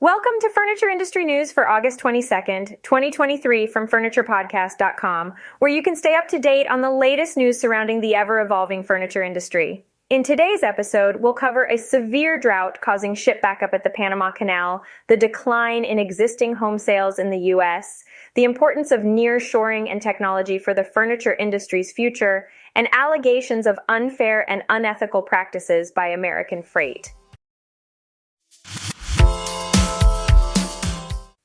Welcome to Furniture Industry News for August 22nd, 2023 from FurniturePodcast.com, where you can stay up to date on the latest news surrounding the ever-evolving furniture industry. In today's episode, we'll cover a severe drought causing ship backup at the Panama Canal, the decline in existing home sales in the U.S., the importance of nearshoring and technology for the furniture industry's future, and allegations of unfair and unethical practices by American Freight.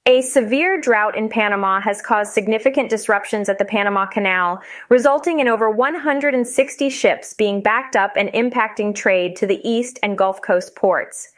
A severe drought in Panama has caused significant disruptions at the Panama Canal, resulting in over 160 ships being backed up and impacting trade to the east and Gulf Coast ports.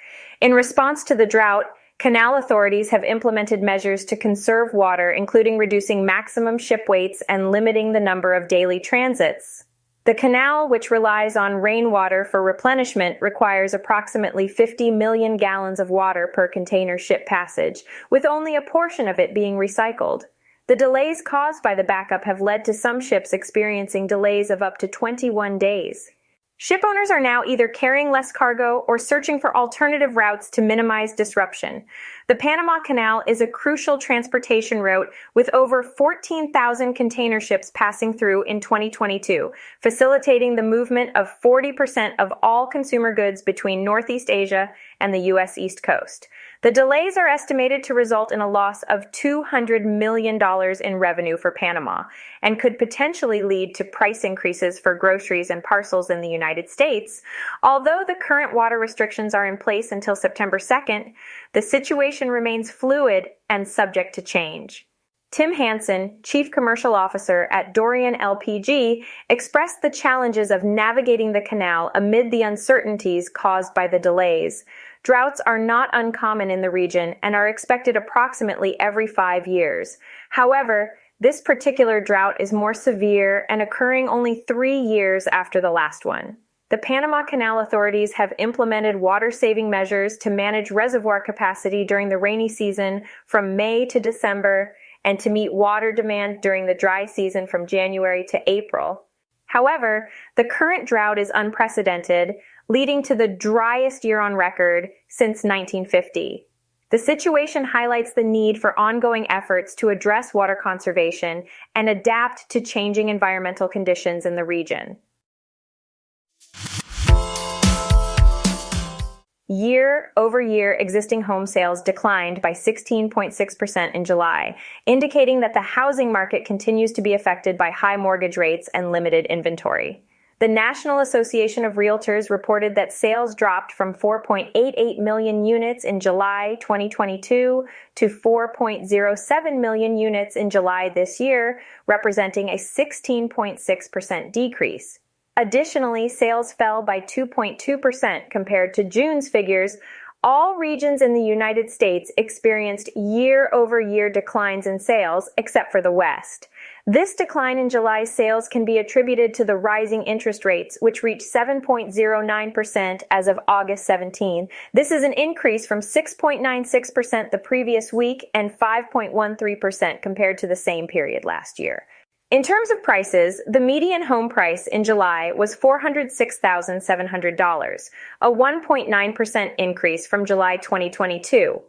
In response to the drought, canal authorities have implemented measures to conserve water, including reducing maximum ship weights and limiting the number of daily transits. The canal, which relies on rainwater for replenishment, requires approximately 50 million gallons of water per container ship passage, with only a portion of it being recycled. The delays caused by the backup have led to some ships experiencing delays of up to 21 days. Ship owners are now either carrying less cargo or searching for alternative routes to minimize disruption. The Panama Canal is a crucial transportation route with over 14,000 container ships passing through in 2022, facilitating the movement of 40% of all consumer goods between Northeast Asia and the U.S. East Coast. The delays are estimated to result in a loss of $200 million in revenue for Panama and could potentially lead to price increases for groceries and parcels in the United States. Although the current water restrictions are in place until September 2nd, the situation remains fluid and subject to change. Tim Hansen, Chief Commercial Officer at Dorian LPG, expressed the challenges of navigating the canal amid the uncertainties caused by the delays. Droughts are not uncommon in the region and are expected approximately every 5 years. However, this particular drought is more severe and occurring only 3 years after the last one. The Panama Canal authorities have implemented water-saving measures to manage reservoir capacity during the rainy season from May to December and to meet water demand during the dry season from January to April. However, the current drought is unprecedented, leading to the driest year on record since 1950. The situation highlights the need for ongoing efforts to address water conservation and adapt to changing environmental conditions in the region. Year-over-year existing home sales declined by 16.6% in July, indicating that the housing market continues to be affected by high mortgage rates and limited inventory. The National Association of Realtors reported that sales dropped from 4.88 million units in July 2022 to 4.07 million units in July this year, representing a 16.6% decrease. Additionally, sales fell by 2.2% compared to June's figures. All regions in the United States experienced year-over-year declines in sales, except for the West. This decline in July's sales can be attributed to the rising interest rates, which reached 7.09% as of August 17. This is an increase from 6.96% the previous week and 5.13% compared to the same period last year. In terms of prices, the median home price in July was $406,700, a 1.9% increase from July 2022.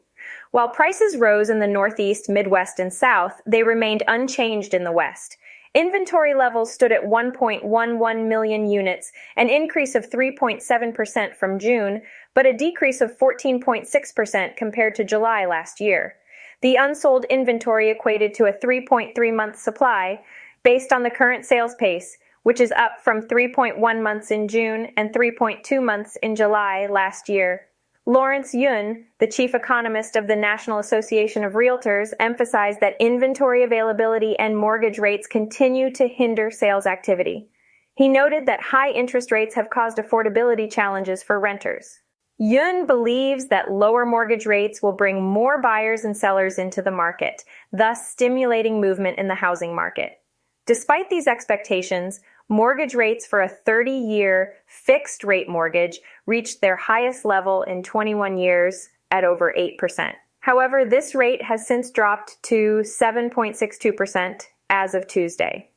While prices rose in the Northeast, Midwest, and South, they remained unchanged in the West. Inventory levels stood at 1.11 million units, an increase of 3.7% from June, but a decrease of 14.6% compared to July last year. The unsold inventory equated to a 3.3-month supply, based on the current sales pace, which is up from 3.1 months in June and 3.2 months in July last year. Lawrence Yun, the chief economist of the National Association of Realtors, emphasized that inventory availability and mortgage rates continue to hinder sales activity. He noted that high interest rates have caused affordability challenges for renters. Yun believes that lower mortgage rates will bring more buyers and sellers into the market, thus stimulating movement in the housing market. Despite these expectations, mortgage rates for a 30-year fixed-rate mortgage reached their highest level in 21 years at over 8%. However, this rate has since dropped to 7.62% as of Tuesday.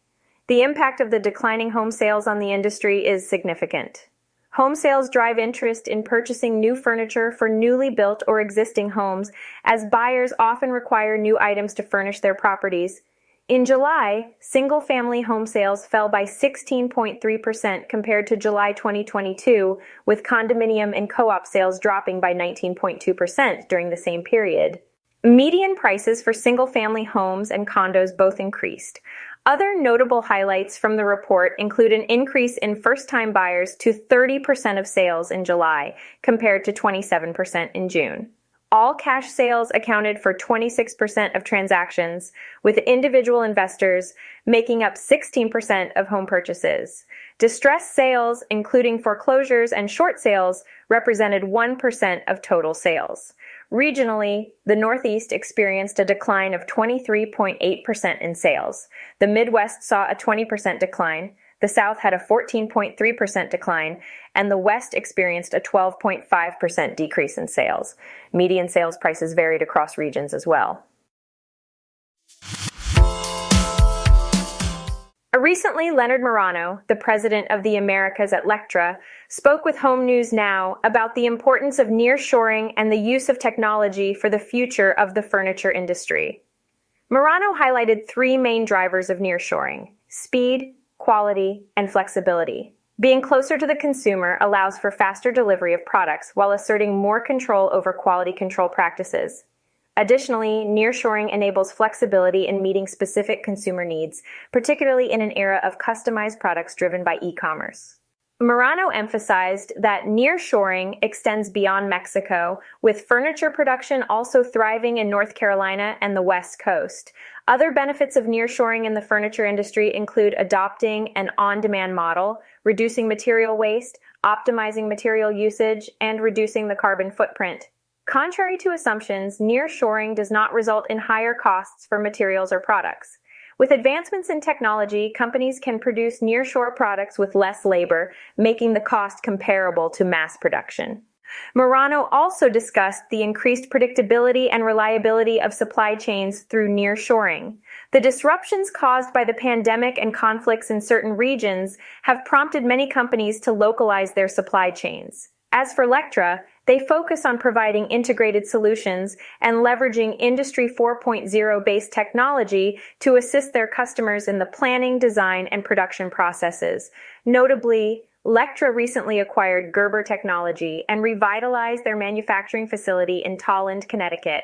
The impact of the declining home sales on the industry is significant. Home sales drive interest in purchasing new furniture for newly built or existing homes, as buyers often require new items to furnish their properties. In July, single-family home sales fell by 16.3% compared to July 2022, with condominium and co-op sales dropping by 19.2% during the same period. Median prices for single-family homes and condos both increased. Other notable highlights from the report include an increase in first-time buyers to 30% of sales in July, compared to 27% in June. All cash sales accounted for 26% of transactions, with individual investors making up 16% of home purchases. Distressed sales, including foreclosures and short sales, represented 1% of total sales. Regionally, the Northeast experienced a decline of 23.8% in sales. The Midwest saw a 20% decline. The South had a 14.3% decline, and the West experienced a 12.5% decrease in sales. Median sales prices varied across regions as well. Recently, Leonard Marano, the president of the Americas at Lectra, spoke with Home News Now about the importance of nearshoring and the use of technology for the future of the furniture industry. Marano highlighted three main drivers of nearshoring: speed, quality, and flexibility. Being closer to the consumer allows for faster delivery of products while asserting more control over quality control practices. Additionally, nearshoring enables flexibility in meeting specific consumer needs, particularly in an era of customized products driven by e-commerce. Marano emphasized that nearshoring extends beyond Mexico, with furniture production also thriving in North Carolina and the West Coast. Other benefits of nearshoring in the furniture industry include adopting an on-demand model, reducing material waste, optimizing material usage, and reducing the carbon footprint. Contrary to assumptions, nearshoring does not result in higher costs for materials or products. With advancements in technology, companies can produce nearshore products with less labor, making the cost comparable to mass production. Marano also discussed the increased predictability and reliability of supply chains through nearshoring. The disruptions caused by the pandemic and conflicts in certain regions have prompted many companies to localize their supply chains. As for Lectra, they focus on providing integrated solutions and leveraging Industry 4.0 based technology to assist their customers in the planning, design, and production processes. Notably, Lectra recently acquired Gerber Technology and revitalized their manufacturing facility in Tolland, Connecticut,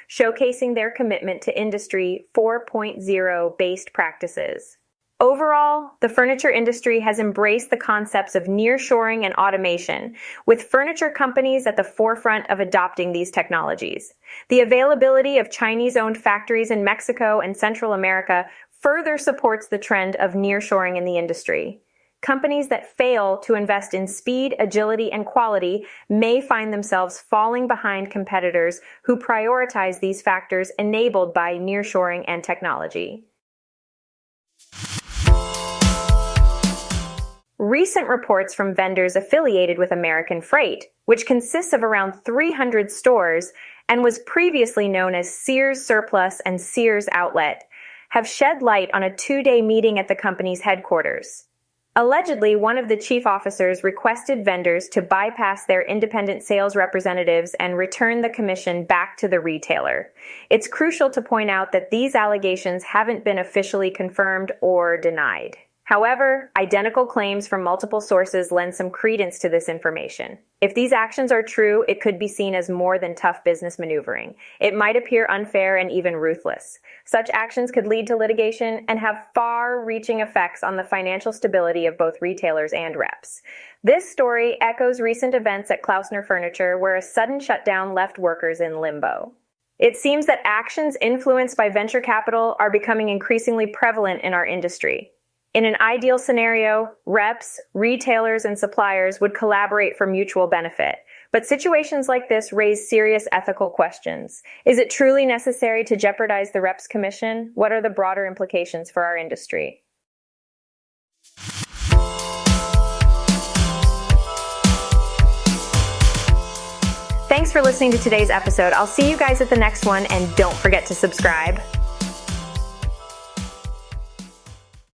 showcasing their commitment to Industry 4.0 based practices. Overall, the furniture industry has embraced the concepts of nearshoring and automation, with furniture companies at the forefront of adopting these technologies. The availability of Chinese-owned factories in Mexico and Central America further supports the trend of nearshoring in the industry. Companies that fail to invest in speed, agility, and quality may find themselves falling behind competitors who prioritize these factors enabled by nearshoring and technology. Recent reports from vendors affiliated with American Freight, which consists of around 300 stores and was previously known as Sears Surplus and Sears Outlet, have shed light on a 2-day meeting at the company's headquarters. Allegedly, one of the chief officers requested vendors to bypass their independent sales representatives and return the commission back to the retailer. It's crucial to point out that these allegations haven't been officially confirmed or denied. However, identical claims from multiple sources lend some credence to this information. If these actions are true, it could be seen as more than tough business maneuvering. It might appear unfair and even ruthless. Such actions could lead to litigation and have far-reaching effects on the financial stability of both retailers and reps. This story echoes recent events at Klausner Furniture, where a sudden shutdown left workers in limbo. It seems that actions influenced by venture capital are becoming increasingly prevalent in our industry. In an ideal scenario, reps, retailers, and suppliers would collaborate for mutual benefit. But situations like this raise serious ethical questions. Is it truly necessary to jeopardize the rep's commission? What are the broader implications for our industry? Thanks for listening to today's episode. I'll see you guys at the next one, and don't forget to subscribe.